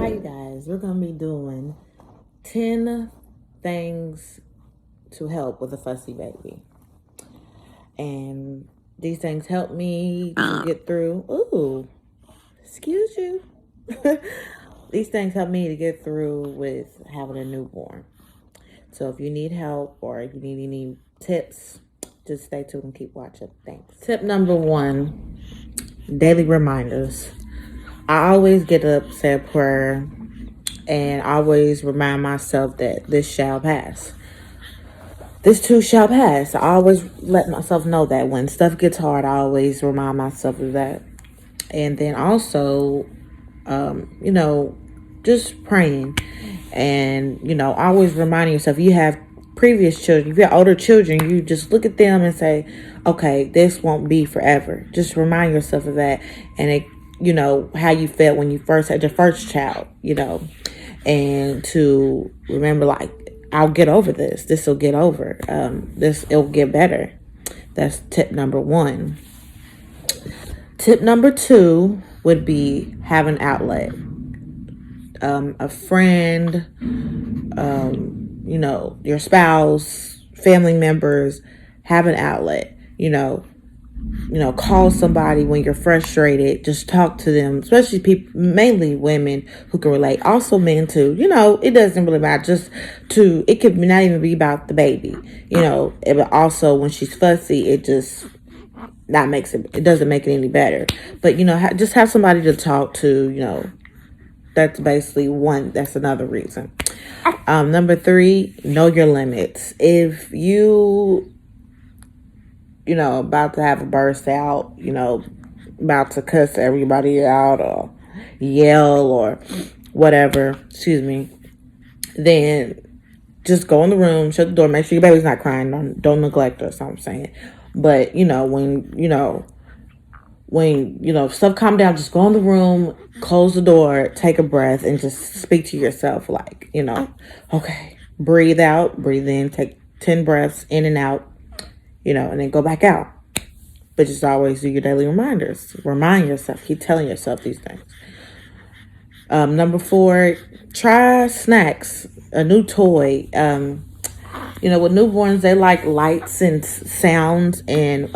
Hi, you guys. We're going to be doing 10 things to help with a fussy baby. And these things help me to get through. Ooh, excuse you. These things help me to get through with having a newborn. So if you need help or if you need any tips, just stay tuned and keep watching. Thanks. Tip number 1, daily reminders. I always get up, say a prayer, and always remind myself that this shall pass. This too shall pass. I always let myself know that when stuff gets hard, I always remind myself of that. And then also, just praying. And, always reminding yourself, you have previous children, if you have older children, you just look at them and say, okay, this won't be forever. Just remind yourself of that. And how you felt when you first had your first child, and to remember, like, I'll get over this. This will get over. It'll get better. That's tip number 1. Tip number 2 would be have an outlet. A friend, your spouse, family members, have an outlet. Call somebody when you're frustrated. Just talk to them, especially people, mainly women who can relate. Also men too. It doesn't really matter. It could not even be about the baby. But also when she's fussy, it just it doesn't make it any better. But just have somebody to talk to. That's basically one. That's another reason. Number 3, know your limits. If you about to have a burst out, about to cuss everybody out or yell or whatever, then just go in the room, shut the door, make sure your baby's not crying, don't neglect her, that's what I'm saying. But, when stuff calm down, just go in the room, close the door, take a breath, and just speak to yourself like, okay, breathe out, breathe in, take 10 breaths in and out, and then go back out. But just always do your daily reminders. Remind yourself. Keep telling yourself these things. Number 4, try snacks. A new toy. With newborns, they like lights and sounds. And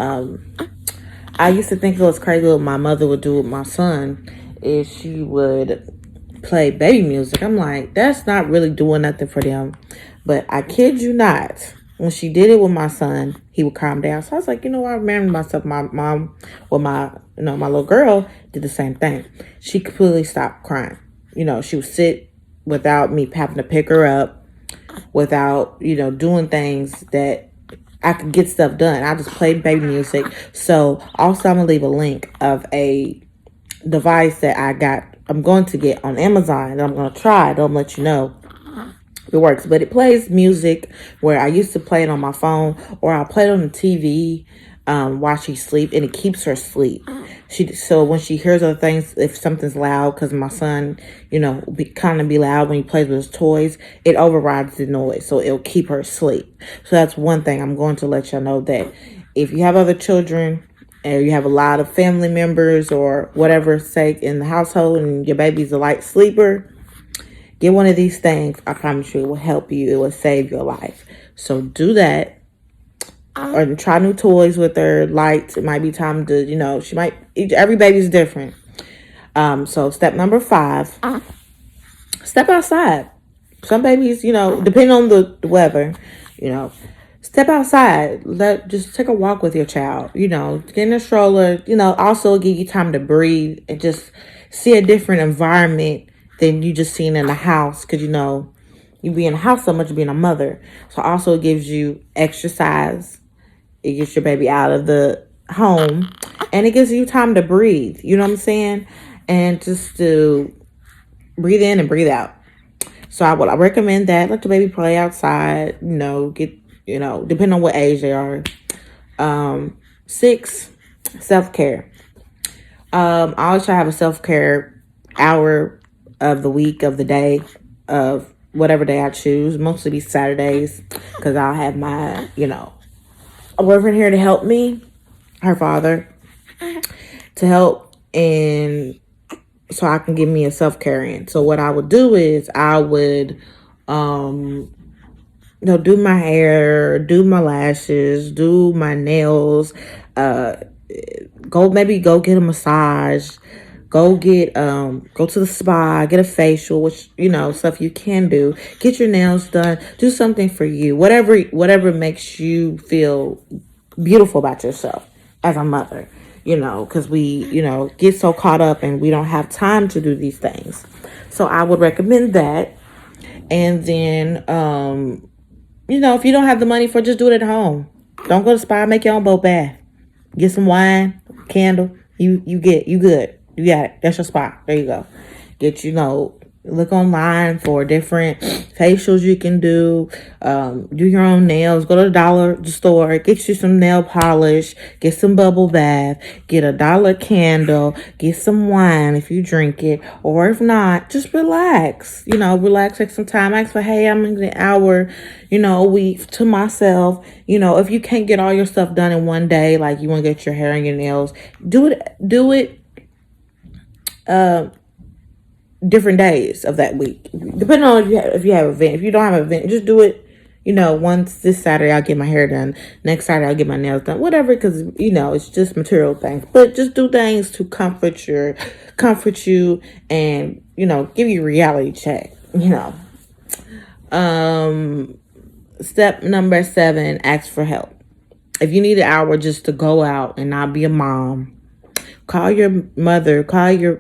I used to think it was crazy what my mother would do with my son is she would play baby music. I'm like, that's not really doing nothing for them. But I kid you not, when she did it with my son, he would calm down. So I was like, I remember myself, my mom or my little girl did the same thing. She completely stopped crying. She would sit without me having to pick her up, without, doing things that I could get stuff done. I just played baby music. So also I'm going to leave a link of a device that I'm going to get on Amazon and I'm going to try it. I'll let you know it works. But it plays music where I used to play it on my phone, or I'll play it on the TV while she sleep, and it keeps her asleep. So when she hears other things, if something's loud, because my son, be loud when he plays with his toys, it overrides the noise, so it'll keep her asleep. So that's one thing I'm going to let y'all know, that if you have other children and you have a lot of family members or whatever sake in the household, and your baby's a light sleeper, get one of these things. I promise you it will help you. It will save your life. So do that. Or try new toys with her, lights. It might be time to, every baby's different. So step number 5, step outside. Some babies, depending on the weather, step outside. Just take a walk with your child, get in a stroller, also give you time to breathe and just see a different environment than you just seen in the house. Because, you be in the house so much being a mother. So also it gives you exercise. It gets your baby out of the home. And it gives you time to breathe. You know what I'm saying? And just to breathe in and breathe out. So I recommend that. Let the baby play outside. Depending on what age they are. 6, self-care. I always try to have a self-care hour of the week, of the day, of whatever day I choose. Mostly be Saturdays, because I'll have my, a boyfriend here to help me, her father, to help in so I can give me a self-care in. So what I would do is I would do my hair, do my lashes, do my nails, uh go get a massage, go to the spa, get a facial, which stuff you can do. Get your nails done, do something for you, whatever makes you feel beautiful about yourself as a mother, because we get so caught up and we don't have time to do these things. So I would recommend that. And then if you don't have the money for it, just do it at home. Don't go to the spa, make your own boat bath. Get some wine, candle. You good. You got it. That's your spot. There you go. Get look online for different facials you can do. Do your own nails. Go to the dollar store. Get you some nail polish. Get some bubble bath. Get a dollar candle. Get some wine if you drink it. Or if not, just relax. Relax. Take some time. Ask for, hey, I'm in an hour, a week to myself. If you can't get all your stuff done in one day, like you want to get your hair and your nails, do it different days of that week, depending on if you have an event. If you don't have an event, just do it. Once this Saturday I'll get my hair done. Next Saturday I'll get my nails done. Whatever, because it's just material things. But just do things to comfort you, and give you a reality check. Step number 7: ask for help. If you need an hour just to go out and not be a mom, call your mother, call your,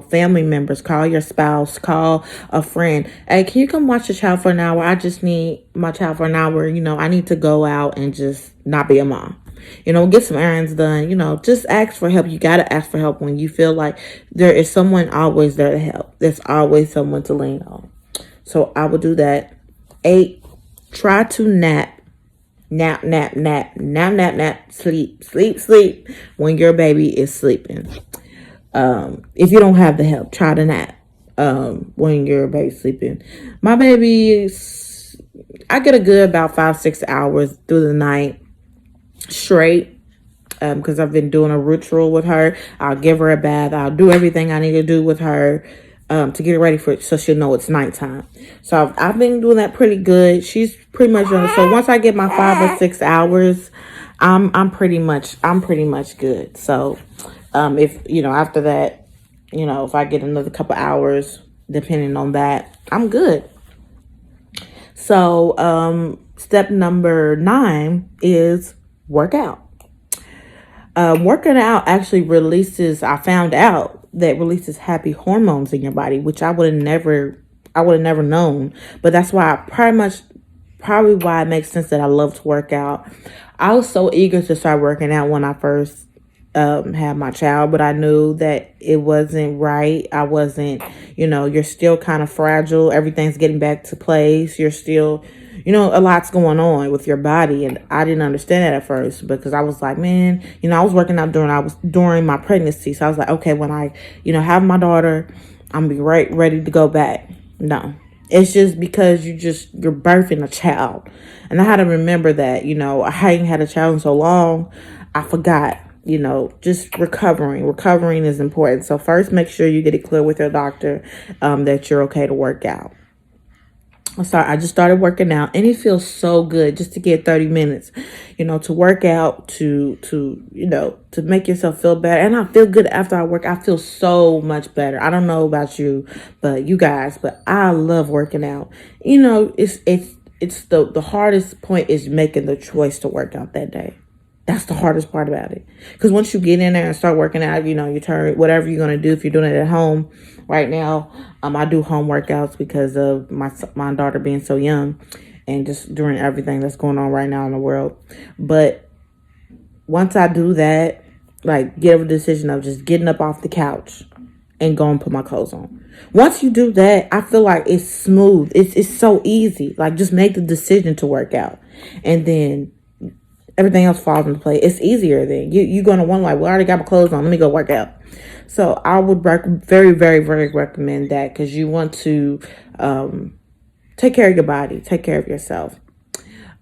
family members, call your spouse, call a friend. Hey, can you come watch the child for an hour? I just need my child for an hour. I need to go out and just not be a mom. Get some errands done. Just ask for help. You got to ask for help when you feel like there is someone always there to help. There's always someone to lean on. So I will do that. 8, try to nap. Nap, sleep when your baby is sleeping. If you don't have the help, try to nap when your baby's sleeping. My baby, I get a good about 5-6 hours through the night straight, because I've been doing a ritual with her. I'll give her a bath. I'll do everything I need to do with her to get her ready for it, so she'll know it's nighttime. So I've been doing that pretty good. She's pretty much done. So once I get my 5 or 6 hours, I'm pretty much good. So if after that, if I get another couple hours, depending on that, I'm good. So step number 9 is work out. Working out actually I found out that releases happy hormones in your body, which I would have never known. But that's why probably why it makes sense that I love to work out. I was so eager to start working out when I first had my child, but I knew that it wasn't right. I wasn't, you're still kind of fragile. Everything's getting back to place. You're still, a lot's going on with your body. And I didn't understand that at first, because I was like, man, I was working out during my pregnancy. So I was like, okay, when I, have my daughter, I'm be ready to go back. No, it's just because you're birthing a child. And I had to remember that, I hadn't had a child in so long. I forgot, just recovering is important. So first, make sure you get it clear with your doctor, that you're okay to work out. I just started working out, and it feels so good just to get 30 minutes, to work out, to make yourself feel better. And I feel good after I work. I feel so much better. I don't know about you, but I love working out. It's the hardest point is making the choice to work out that day. That's the hardest part about it. Because once you get in there and start working out, you turn whatever you're going to do. If you're doing it at home right now, I do home workouts because of my daughter being so young and just during everything that's going on right now in the world. But once I do that, like get a decision of just getting up off the couch and go and put my clothes on. Once you do that, I feel like it's smooth. It's so easy. Like just make the decision to work out. And then everything else falls into place. It's easier then. You're going to want well, I already got my clothes on. Let me go work out. So I would very, very, very recommend that, because you want to take care of your body. Take care of yourself.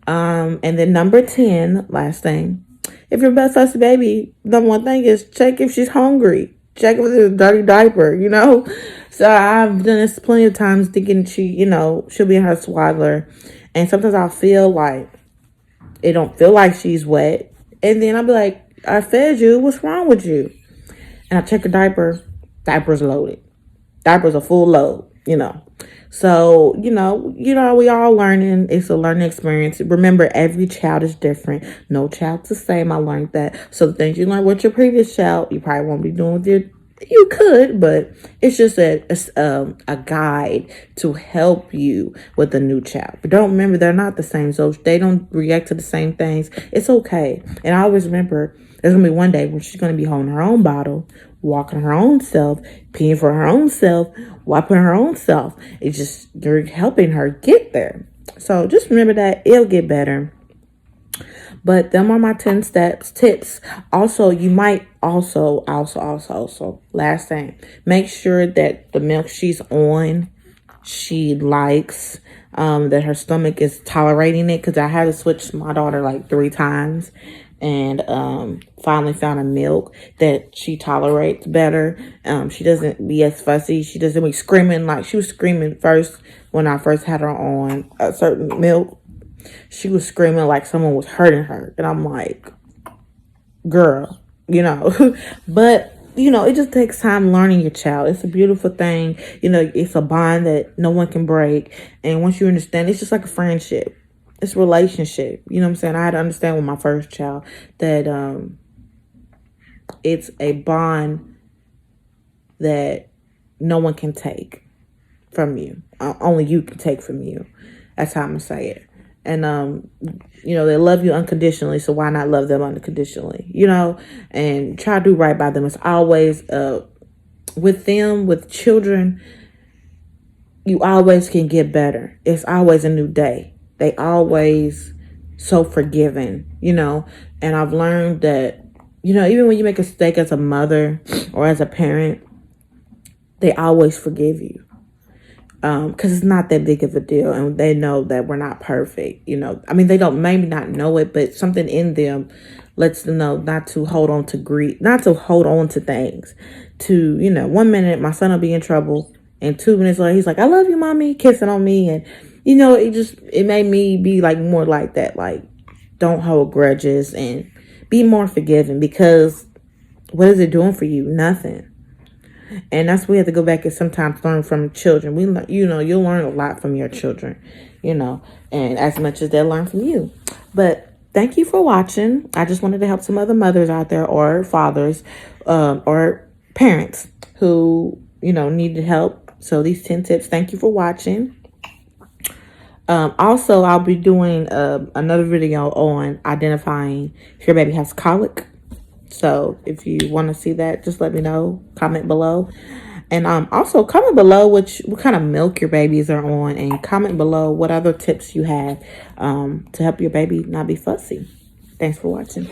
And then number 10, last thing. If you're a fussy baby, the one thing is check if she's hungry. check with a dirty diaper, you know? So I've done this plenty of times thinking she'll be in her swaddler. And sometimes I'll feel like it don't feel like she's wet. And then I'll be like, I fed you. What's wrong with you? And I check her diaper. Diaper's loaded. Diaper's a full load, So, we all learning. It's a learning experience. Remember, every child is different. No child's the same. I learned that. So the things you learned with your previous child, you probably won't be doing with you could, but it's just a guide to help you with the new child. But don't remember, they're not the same. So if they don't react to the same things, it's okay. And I always remember there's going to be one day when she's going to be holding her own bottle, walking her own self, peeing for her own self, wiping her own self. It's just, you're helping her get there. So just remember that it'll get better. But them are my 10 steps, tips. Also, you might also, last thing, make sure that the milk she's on, she likes, that her stomach is tolerating it. Because I had to switch my daughter like 3 times. And finally found a milk that she tolerates better. She doesn't be as fussy. She doesn't be screaming like she was screaming first when I first had her on a certain milk. She was screaming like someone was hurting her. And I'm like, girl, But, it just takes time learning your child. It's a beautiful thing. It's a bond that no one can break. And once you understand, it's just like a friendship. It's a relationship. You know what I'm saying? I had to understand with my first child that it's a bond that no one can take from you. Only you can take from you. That's how I'm going to say it. And, they love you unconditionally, so why not love them unconditionally, and try to do right by them. It's always, with children, you always can get better. It's always a new day. They always so forgiving, and I've learned that, even when you make a mistake as a mother or as a parent, they always forgive you. Because it's not that big of a deal, and they know that we're not perfect. They don't maybe not know it, but something in them lets them know not to hold on to grief, not to hold on to things. To 1 minute my son will be in trouble, and 2 minutes later he's like, "I love you, mommy," kissing on me, and it made me be like more like that. Like, don't hold grudges and be more forgiving, because what is it doing for you? Nothing. And that's what we have to go back and sometimes learn from children. You'll learn a lot from your children, and as much as they'll learn from you. But thank you for watching. I just wanted to help some other mothers out there, or fathers, or parents who, needed help. So these 10 tips, thank you for watching. Also, I'll be doing another video on identifying if your baby has colic. So if you want to see that, just let me know. Comment below. And also comment below what kind of milk your babies are on. And comment below what other tips you have to help your baby not be fussy. Thanks for watching.